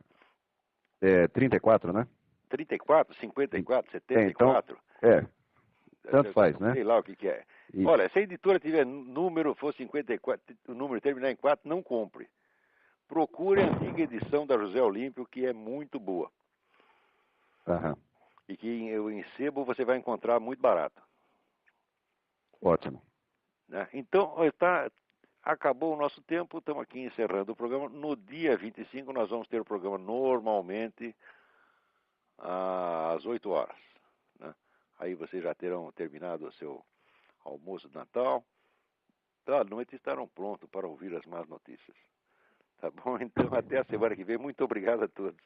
S1: na 34, né?
S2: 34, 54, 74?
S1: Então, tanto faz, né?
S2: Sei lá o que é. Olha, se a editora tiver número, for 54, o número terminar em 4, não compre. Procure a antiga edição da José Olímpio, que é muito boa.
S1: Aham.
S2: E que em sebo você vai encontrar muito barato.
S1: Ótimo.
S2: Né? Então, acabou o nosso tempo, estamos aqui encerrando o programa. No dia 25 nós vamos ter o programa normalmente às 8 horas. Né? Aí vocês já terão terminado o seu almoço de Natal. À noite estarão prontos para ouvir as más notícias. Tá bom? Então, até a semana que vem. Muito obrigado a todos.